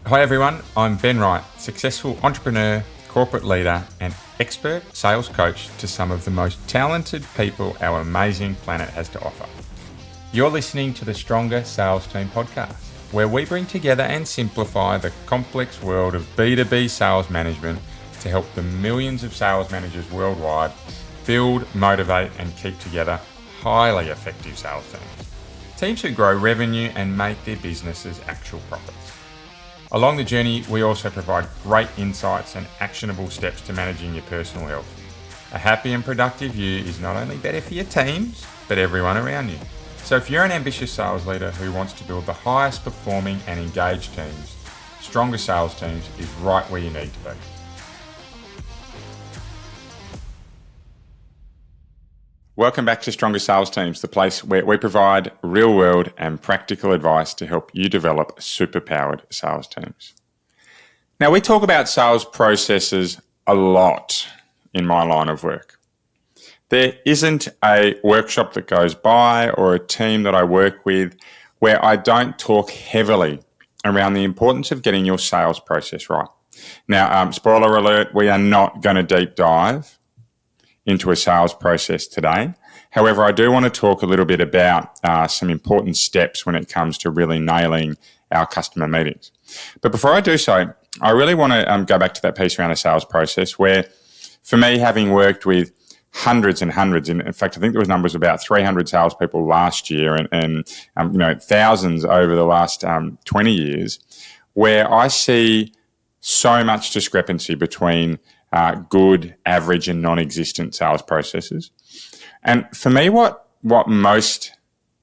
Hi everyone, I'm Ben Wright, successful entrepreneur, corporate leader and expert sales coach to some of the most talented people our amazing planet has to offer. You're listening to the Stronger Sales Team podcast, where we bring together and simplify the complex world of B2B sales management to help the millions of sales managers worldwide build, motivate and keep together highly effective sales teams. Teams who grow revenue and make their businesses actual profits. Along the journey, we also provide great insights and actionable steps to managing your personal health. A happy and productive you is not only better for your teams, but everyone around you. So if you're an ambitious sales leader who wants to build the highest performing and engaged teams, Stronger Sales Teams is right where you need to be. Welcome back to Stronger Sales Teams, the place where we provide real-world and practical advice to help you develop superpowered sales teams. Now, we talk about sales processes a lot in my line of work. There isn't a workshop that goes by or a team that I work with where I don't talk heavily around the importance of getting your sales process right. Now, spoiler alert, we are not going to deep dive into a sales process today. However, I do want to talk a little bit about some important steps when it comes to really nailing our customer meetings. But before I do so, I really want to go back to that piece around the sales process where, for me, having worked with hundreds and hundreds, in fact, I think there was numbers about 300 salespeople last year and thousands over the last 20 years, where I see so much discrepancy between good, average and non-existent sales processes. And for me, what most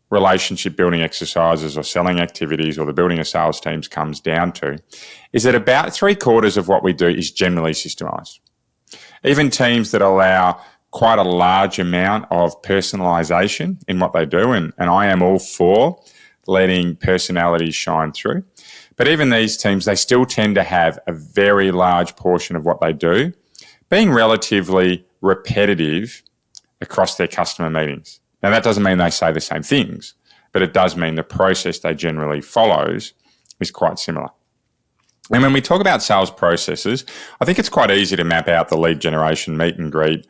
relationship building exercises or selling activities or the building of sales teams comes down to is that about 3/4 of what we do is generally systemized. Even teams that allow quite a large amount of personalization in what they do, and I am all for letting personalities shine through. But even these teams, they still tend to have a very large portion of what they do being relatively repetitive across their customer meetings. Now, that doesn't mean they say the same things, but it does mean the process they generally follows is quite similar. And when we talk about sales processes, I think it's quite easy to map out the lead generation, meet and greet,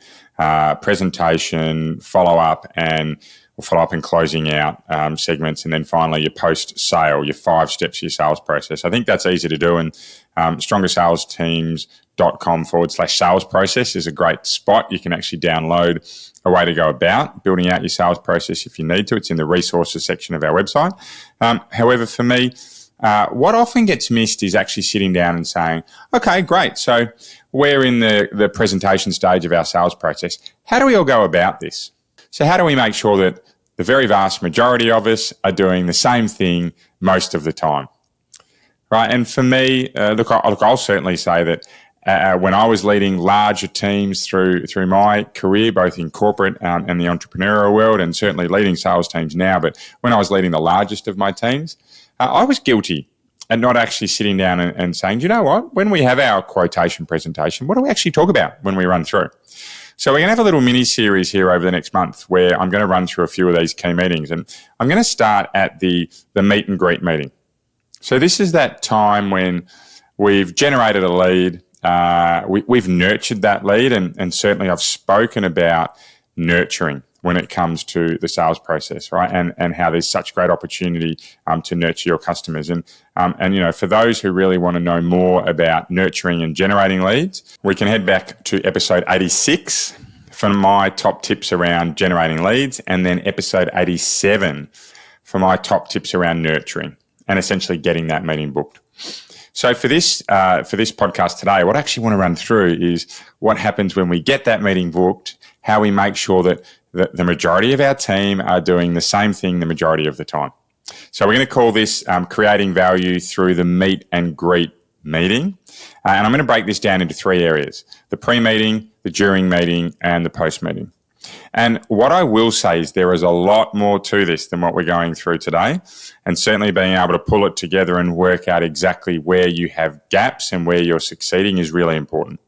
presentation, follow-up and closing out segments, and then finally your post-sale, your 5 steps of your sales process. I think that's easy to do, and strongersalesteams.com/sales process is a great spot. You can actually download a way to go about building out your sales process if you need to. It's in the resources section of our website. However, for me, what often gets missed is actually sitting down and saying, okay, great. So we're in the presentation stage of our sales process. How do we all go about this? So how do we make sure that the very vast majority of us are doing the same thing most of the time? Right. And for me, I'll certainly say that when I was leading larger teams through my career, both in corporate and the entrepreneurial world, and certainly leading sales teams now, but when I was leading the largest of my teams, I was guilty and not actually sitting down and saying, you know what, when we have our quotation presentation, what do we actually talk about when we run through? So we're going to have a little mini series here over the next month where I'm going to run through a few of these key meetings, and I'm going to start at the meet and greet meeting. So this is that time when we've generated a lead, we've nurtured that lead, and certainly I've spoken about nurturing when it comes to the sales process, right? And how there's such great opportunity to nurture your customers. And for those who really want to know more about nurturing and generating leads, we can head back to episode 86 for my top tips around generating leads, and then episode 87 for my top tips around nurturing and essentially getting that meeting booked. So for this podcast today, what I actually want to run through is what happens when we get that meeting booked, how we make sure that the majority of our team are doing the same thing the majority of the time. So we're going to call this creating value through the meet and greet meeting. And I'm going to break this down into 3 areas: the pre-meeting, the during meeting, and the post-meeting. And what I will say is there is a lot more to this than what we're going through today. And certainly being able to pull it together and work out exactly where you have gaps and where you're succeeding is really important.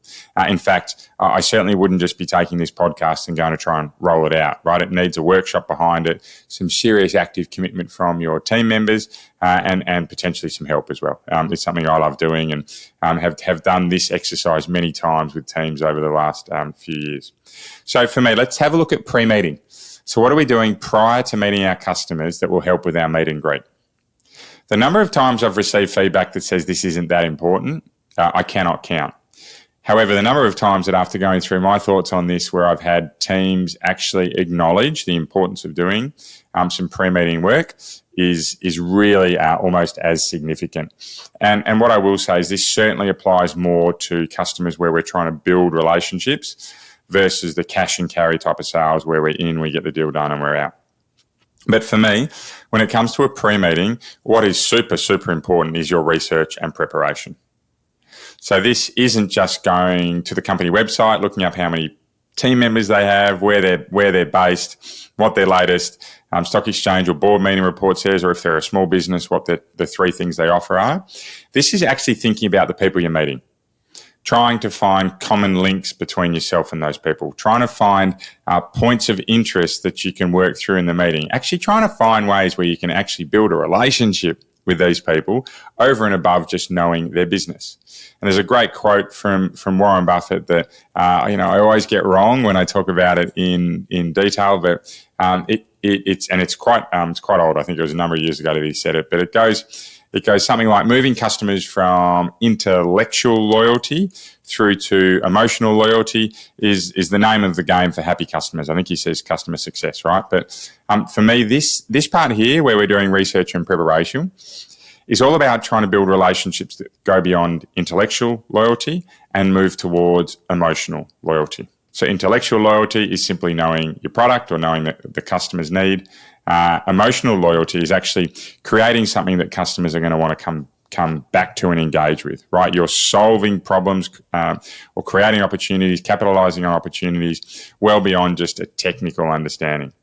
In fact, I certainly wouldn't just be taking this podcast and going to try and roll it out, right? It needs a workshop behind it, some serious active commitment from your team members, and potentially some help as well. It's something I love doing, and have done this exercise many times with teams over the last few years. So for me, let's have a look at pre-meeting. So what are we doing prior to meeting our customers that will help with our meet and greet? The number of times I've received feedback that says this isn't that important, I cannot count. However, the number of times that after going through my thoughts on this, where I've had teams actually acknowledge the importance of doing some pre-meeting work is really almost as significant. And what I will say is this certainly applies more to customers where we're trying to build relationships versus the cash and carry type of sales where we're in, we get the deal done and we're out. But for me, when it comes to a pre-meeting, what is super, super important is your research and preparation. So this isn't just going to the company website, looking up how many team members they have, where they're based, what their latest stock exchange or board meeting report says, or if they're a small business, what the three things they offer are. This is actually thinking about the people you're meeting, trying to find common links between yourself and those people, trying to find points of interest that you can work through in the meeting, actually trying to find ways where you can actually build a relationship with these people over and above just knowing their business. And there's a great quote from Warren Buffett that I always get wrong when I talk about it in detail, but it's quite old. I think it was a number of years ago that he said it, but it goes something like moving customers from intellectual loyalty through to emotional loyalty is the name of the game for happy customers. I think he says customer success, right? But for me, this part here where we're doing research and preparation is all about trying to build relationships that go beyond intellectual loyalty and move towards emotional loyalty. So intellectual loyalty is simply knowing your product or knowing the customer's need. Emotional loyalty is actually creating something that customers are going to want to come back to and engage with, right? You're solving problems or creating opportunities, capitalizing on opportunities well beyond just a technical understanding.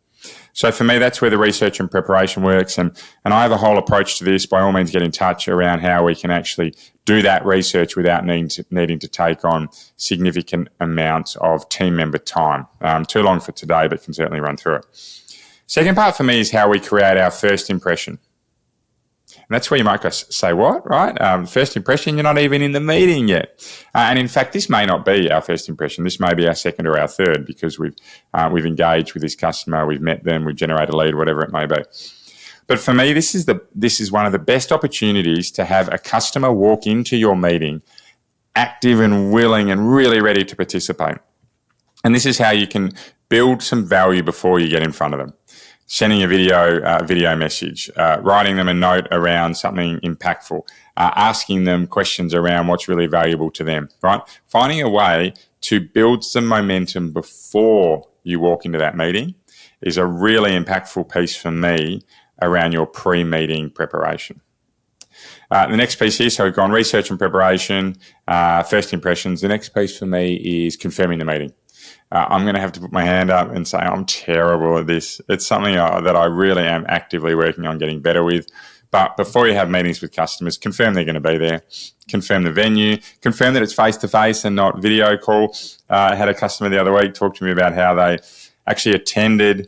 So for me, that's where the research and preparation works. And I have a whole approach to this. By all means, get in touch around how we can actually do that research without needing to take on significant amounts of team member time. Too long for today, but can certainly run through it. Second part for me is how we create our first impression. And that's where you might say, what, right? First impression, you're not even in the meeting yet. And in fact, this may not be our first impression. This may be our second or our third because we've engaged with this customer, we've met them, we've generated a lead, whatever it may be. But for me, this is one of the best opportunities to have a customer walk into your meeting active and willing and really ready to participate. And this is how you can build some value before you get in front of them. Sending a video message, writing them a note around something impactful, asking them questions around what's really valuable to them, right? Finding a way to build some momentum before you walk into that meeting is a really impactful piece for me around your pre-meeting preparation. The next piece here, so we've gone research and preparation, first impressions. The next piece for me is confirming the meeting. I'm going to have to put my hand up and say I'm terrible at this. It's something that I really am actively working on getting better with. But before you have meetings with customers, confirm they're going to be there, confirm the venue, confirm that it's face-to-face and not video call. I had a customer the other week talk to me about how they actually attended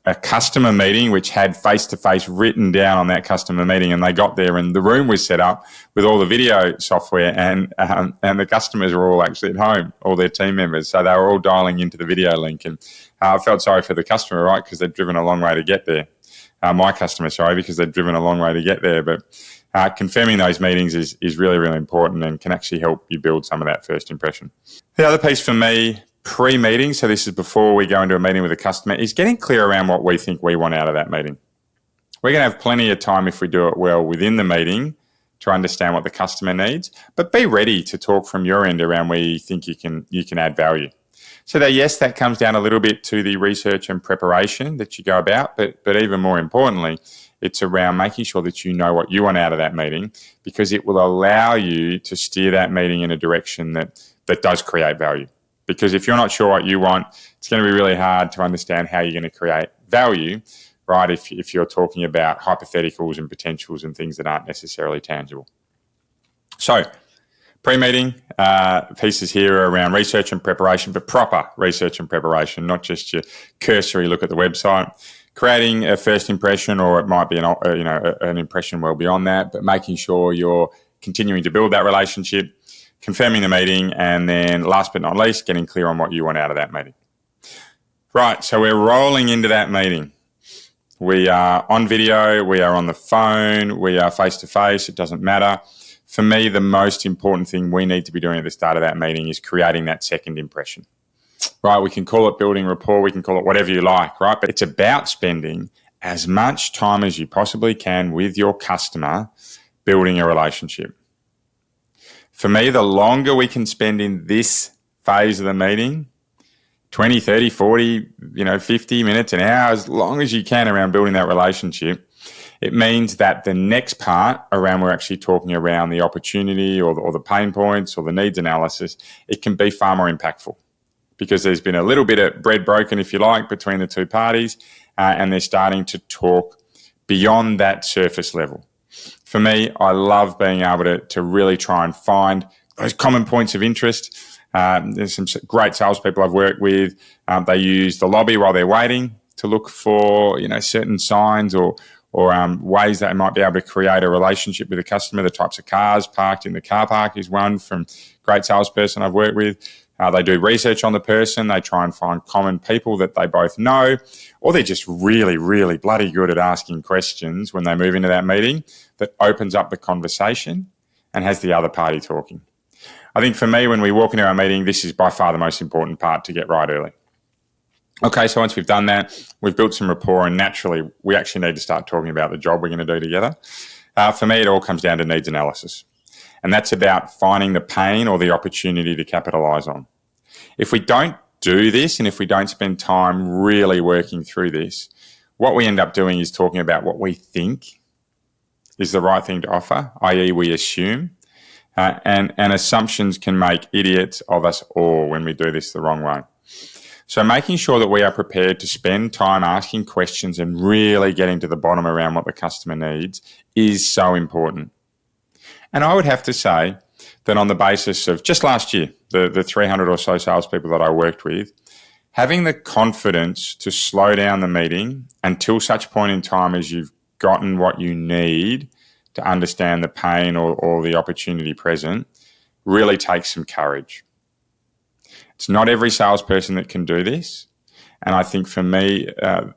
a customer meeting which had face-to-face written down on that customer meeting, and they got there and the room was set up with all the video software and the customers were all actually at home, all their team members. So they were all dialing into the video link, and I felt sorry for the customer, right, because they'd driven a long way to get there. My customer, sorry, because they'd driven a long way to get there. But confirming those meetings is really, really important and can actually help you build some of that first impression. The other piece for me, pre-meeting, so this is before we go into a meeting with a customer, is getting clear around what we think we want out of that meeting. We're going to have plenty of time if we do it well within the meeting to understand what the customer needs, but be ready to talk from your end around where you think you can add value. So that, yes, that comes down a little bit to the research and preparation that you go about, but even more importantly, it's around making sure that you know what you want out of that meeting, because it will allow you to steer that meeting in a direction that does create value. Because if you're not sure what you want, it's going to be really hard to understand how you're going to create value, right? If you're talking about hypotheticals and potentials and things that aren't necessarily tangible. So, pre-meeting pieces here are around research and preparation, but proper research and preparation, not just your cursory look at the website. Creating a first impression, or it might be an impression well beyond that, but making sure you're continuing to build that relationship, confirming the meeting, and then last but not least, getting clear on what you want out of that meeting. Right, so we're rolling into that meeting. We are on video, we are on the phone, we are face-to-face, it doesn't matter. For me, the most important thing we need to be doing at the start of that meeting is creating that second impression. Right, we can call it building rapport, we can call it whatever you like, right? But it's about spending as much time as you possibly can with your customer building a relationship. For me, the longer we can spend in this phase of the meeting, 20, 30, 40, 50 minutes, an hour, as long as you can around building that relationship, it means that the next part around we're actually talking around the opportunity or the pain points or the needs analysis, it can be far more impactful because there's been a little bit of bread broken, if you like, between the two parties, and they're starting to talk beyond that surface level. For me, I love being able to really try and find those common points of interest. There's some great salespeople I've worked with. They use the lobby while they're waiting to look for certain signs or ways that they might be able to create a relationship with a customer. The types of cars parked in the car park is one from a great salesperson I've worked with. They do research on the person. They try and find common people that they both know, or they're just really, really bloody good at asking questions when they move into that meeting that opens up the conversation and has the other party talking. I think for me, when we walk into our meeting, this is by far the most important part to get right early. Okay, so once we've done that, we've built some rapport, and naturally, we actually need to start talking about the job we're going to do together. For me, it all comes down to needs analysis. And that's about finding the pain or the opportunity to capitalize on. If we don't do this, and if we don't spend time really working through this, what we end up doing is talking about what we think is the right thing to offer, i.e. we assume, and assumptions can make idiots of us all when we do this the wrong way. So making sure that we are prepared to spend time asking questions and really getting to the bottom around what the customer needs is so important. And I would have to say that on the basis of just last year, the 300 or so salespeople that I worked with, having the confidence to slow down the meeting until such point in time as you've gotten what you need to understand the pain or the opportunity present really takes some courage. It's not every salesperson that can do this. And I think for me,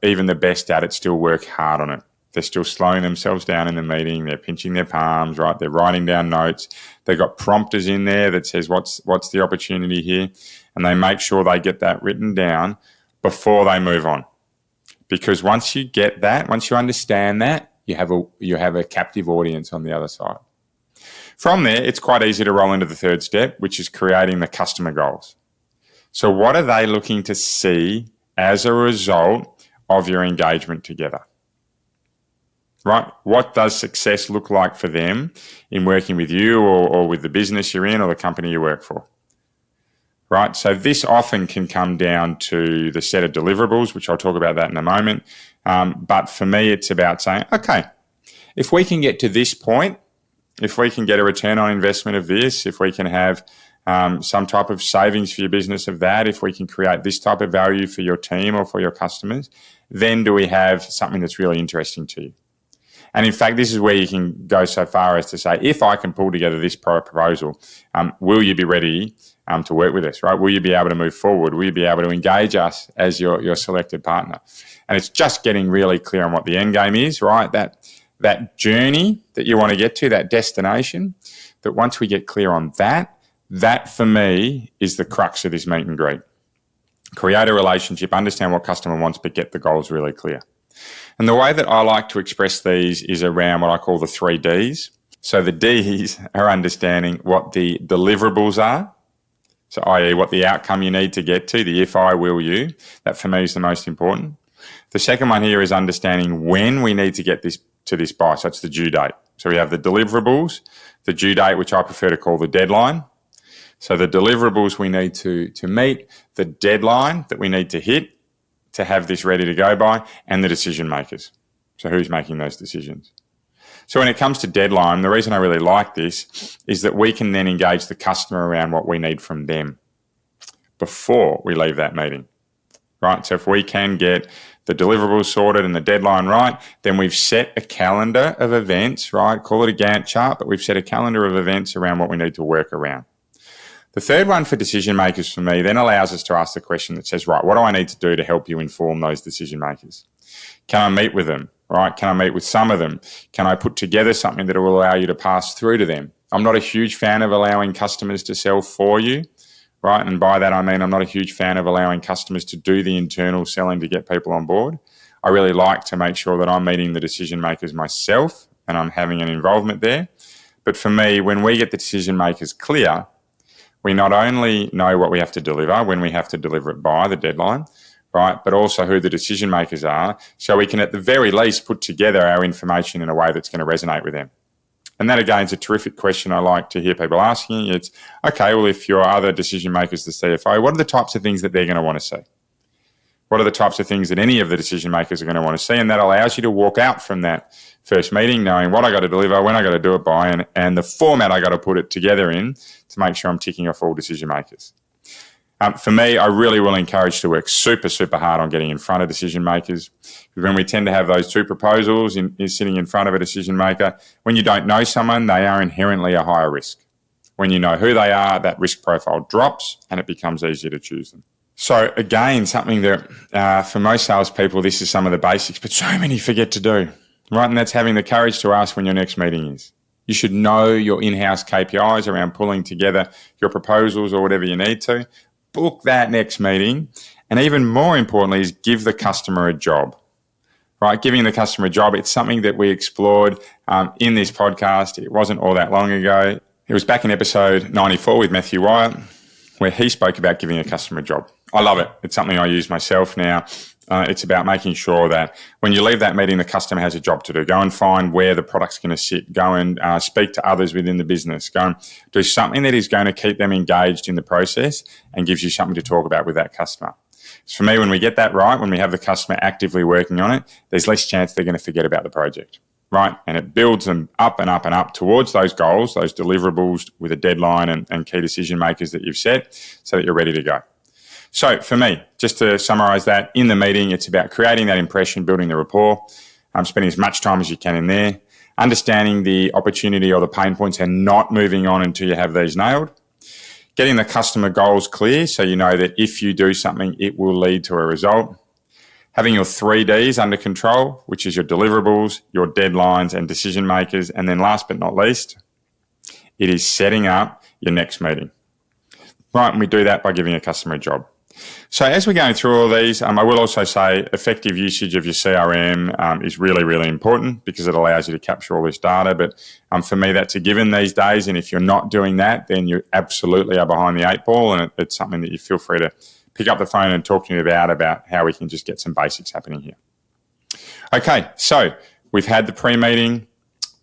even the best at it still work hard on it. They're still slowing themselves down in the meeting. They're pinching their palms, right? They're writing down notes. They've got prompters in there that says, what's the opportunity here? And they make sure they get that written down before they move on. Because once you get that, once you understand that, you have a captive audience on the other side. From there, it's quite easy to roll into the third step, which is creating the customer goals. So what are they looking to see as a result of your engagement together? Right? What does success look like for them in working with you or with the business you're in or the company you work for? Right? So this often can come down to the set of deliverables, which I'll talk about that in a moment. But for me, it's about saying, okay, if we can get to this point, if we can get a return on investment of this, if we can have some type of savings for your business of that, if we can create this type of value for your team or for your customers, then do we have something that's really interesting to you? And in fact, this is where you can go so far as to say, if I can pull together this proposal, will you be ready to work with us, right? Will you be able to move forward? Will you be able to engage us as your selected partner? And it's just getting really clear on what the end game is, right? That journey that you want to get to, that destination, that once we get clear on that for me is the crux of this meet and greet. Create a relationship, understand what customer wants, but get the goals really clear. And the way that I like to express these is around what I call the 3 Ds. So the Ds are understanding what the deliverables are. So i.e. what the outcome you need to get to, the if, I, will, you. That for me is the most important. The second one here is understanding when we need to get this to this by. So it's the due date. So we have the deliverables, the due date, which I prefer to call the deadline. So the deliverables we need to meet, the deadline that we need to hit to have this ready to go by, and the decision makers. So who's making those decisions? So when it comes to deadline, the reason I really like this is that we can then engage the customer around what we need from them before we leave that meeting, right? So if we can get the deliverables sorted and the deadline right, then we've set a calendar of events, right? Call it a Gantt chart, but we've set a calendar of events around what we need to work around. The third one for decision makers for me then allows us to ask the question that says, right, what do I need to do to help you inform those decision makers? Can I meet with them, right? Can I meet with some of them? Can I put together something that will allow you to pass through to them? I'm not a huge fan of allowing customers to sell for you, right? And by that, I mean, I'm not a huge fan of allowing customers to do the internal selling to get people on board. I really like to make sure that I'm meeting the decision makers myself and I'm having an involvement there. But for me, when we get the decision makers clear, we not only know what we have to deliver, when we have to deliver it by the deadline, right, but also who the decision makers are, so we can at the very least put together our information in a way that's going to resonate with them. And that, again, is a terrific question I like to hear people asking. It's, okay, well, if your other decision makers, the CFO, what are the types of things that they're going to want to see? What are the types of things that any of the decision makers are going to want to see? And that allows you to walk out from that first meeting knowing what I got to deliver, when I got to do it by, and the format I got to put it together in to make sure I'm ticking off all decision makers. For me, I really will encourage to work super, super hard on getting in front of decision makers. When we tend to have those two proposals sitting in front of a decision maker, when you don't know someone, they are inherently a higher risk. When you know who they are, that risk profile drops and it becomes easier to choose them. So again, something that for most salespeople, this is some of the basics, but so many forget to do, right? And that's having the courage to ask when your next meeting is. You should know your in-house KPIs around pulling together your proposals or whatever you need to. Book that next meeting. And even more importantly is give the customer a job, right? Giving the customer a job. It's something that we explored in this podcast. It wasn't all that long ago. It was back in episode 94 with Matthew Wright, where he spoke about giving a customer a job. I love it. It's something I use myself now. It's about making sure that when you leave that meeting, the customer has a job to do. Go and find where the product's going to sit. Go and speak to others within the business. Go and do something that is going to keep them engaged in the process and gives you something to talk about with that customer. So for me, when we get that right, when we have the customer actively working on it, there's less chance they're going to forget about the project, right? And it builds them up and up and up towards those goals, those deliverables with a deadline and key decision makers that you've set so that you're ready to go. So for me, just to summarise that, in the meeting, it's about creating that impression, building the rapport, spending as much time as you can in there, understanding the opportunity or the pain points and not moving on until you have these nailed, getting the customer goals clear so you know that if you do something, it will lead to a result, having your 3 Ds under control, which is your deliverables, your deadlines and decision makers, and then last but not least, it is setting up your next meeting. Right, and we do that by giving a customer a job. So as we're going through all these, I will also say effective usage of your CRM is really, really important because it allows you to capture all this data. But for me, that's a given these days. And if you're not doing that, then you absolutely are behind the eight ball. And it's something that you feel free to pick up the phone and talk to me about how we can just get some basics happening here. Okay, so we've had the pre-meeting.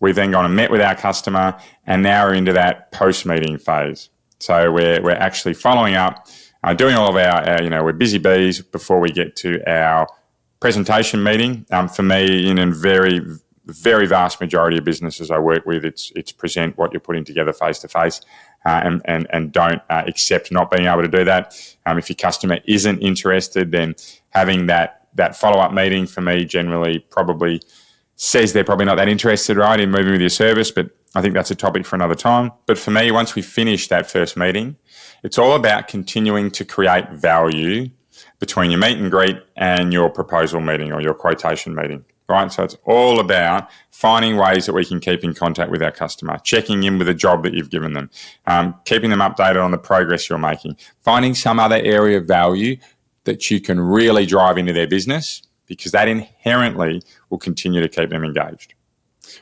We've then gone and met with our customer. And now we're into that post-meeting phase. So we're actually following up, doing all of our we're busy bees before we get to our presentation meeting. For me, in a very, very vast majority of businesses I work with, it's present what you're putting together face to face, and don't accept not being able to do that. If your customer isn't interested, then having that follow up meeting for me generally probably says they're probably not that interested, right, in moving with your service, but I think that's a topic for another time. But for me, once we finish that first meeting, it's all about continuing to create value between your meet and greet and your proposal meeting or your quotation meeting, right? So it's all about finding ways that we can keep in contact with our customer, checking in with a job that you've given them, keeping them updated on the progress you're making, finding some other area of value that you can really drive into their business, because that inherently will continue to keep them engaged.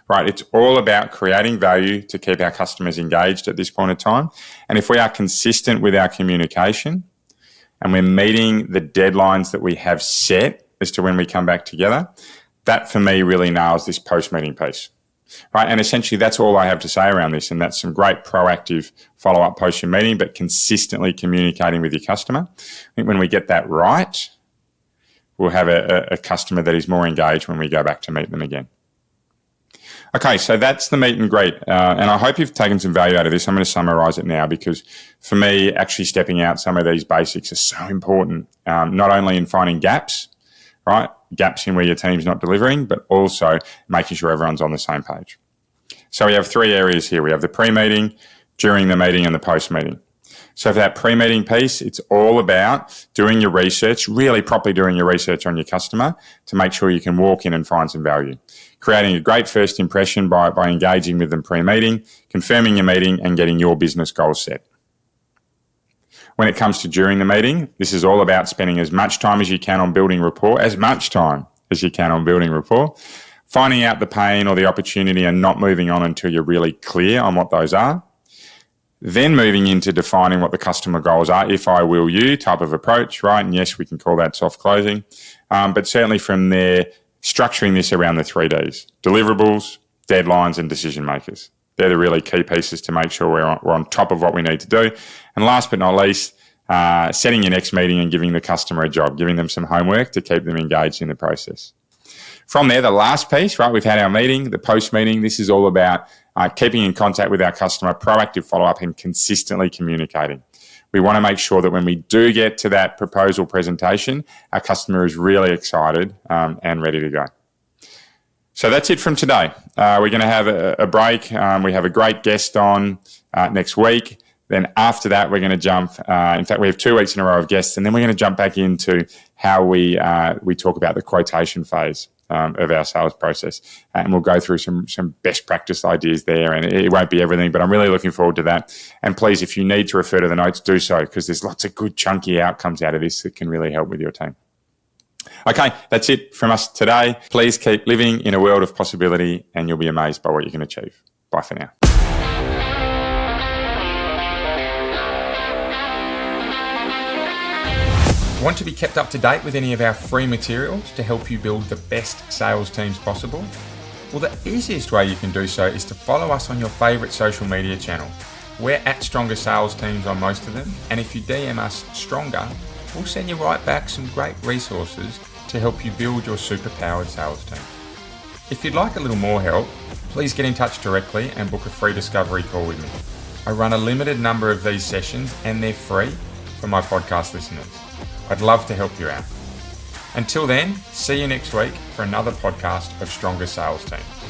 Right, it's all about creating value to keep our customers engaged at this point in time. And if we are consistent with our communication and we're meeting the deadlines that we have set as to when we come back together, that for me really nails this post-meeting piece. right? And essentially that's all I have to say around this. And that's some great proactive follow-up post your meeting, but consistently communicating with your customer. I think when we get that right, we'll have a customer that is more engaged when we go back to meet them again. Okay, so that's the meet and greet. And I hope you've taken some value out of this. I'm going to summarize it now because for me, actually stepping out some of these basics are so important, not only in finding gaps, right? Gaps in where your team's not delivering, but also making sure everyone's on the same page. So we have 3 areas here. We have the pre-meeting, during the meeting, and the post-meeting. So for that pre-meeting piece, it's all about doing your research, really properly doing your research on your customer to make sure you can walk in and find some value. Creating a great first impression by engaging with them pre-meeting, confirming your meeting, and getting your business goals set. When it comes to during the meeting, this is all about spending as much time as you can on building rapport, finding out the pain or the opportunity and not moving on until you're really clear on what those are. Then moving into defining what the customer goals are, if I will you type of approach, right? And yes, we can call that soft closing. But certainly from there, structuring this around the 3 Ds, deliverables, deadlines, and decision makers. They're the really key pieces to make sure we're on top of what we need to do. And last but not least, setting your next meeting and giving the customer a job, giving them some homework to keep them engaged in the process. From there, the last piece, right, we've had our meeting, the post-meeting. This is all about keeping in contact with our customer, proactive follow-up, and consistently communicating. We want to make sure that when we do get to that proposal presentation, our customer is really excited and ready to go. So that's it from today. We're going to have a break. We have a great guest on next week. Then after that, we're going to jump. In fact, we have 2 weeks in a row of guests, and then we're going to jump back into how we talk about the quotation phase of our sales process, and we'll go through some best practice ideas there. And it won't be everything, but I'm really looking forward to that. And please, if you need to refer to the notes, do so, because there's lots of good chunky outcomes out of this that can really help with your team. Okay, that's it from us today. Please keep living in a world of possibility, and you'll be amazed by what you can achieve. Bye for now. Want to be kept up to date with any of our free materials to help you build the best sales teams possible? Well, the easiest way you can do so is to follow us on your favourite social media channel. We're at Stronger Sales Teams on most of them, and if you DM us Stronger, we'll send you right back some great resources to help you build your super-powered sales team. If you'd like a little more help, please get in touch directly and book a free discovery call with me. I run a limited number of these sessions, and they're free for my podcast listeners. I'd love to help you out. Until then, see you next week for another podcast of Stronger Sales Teams.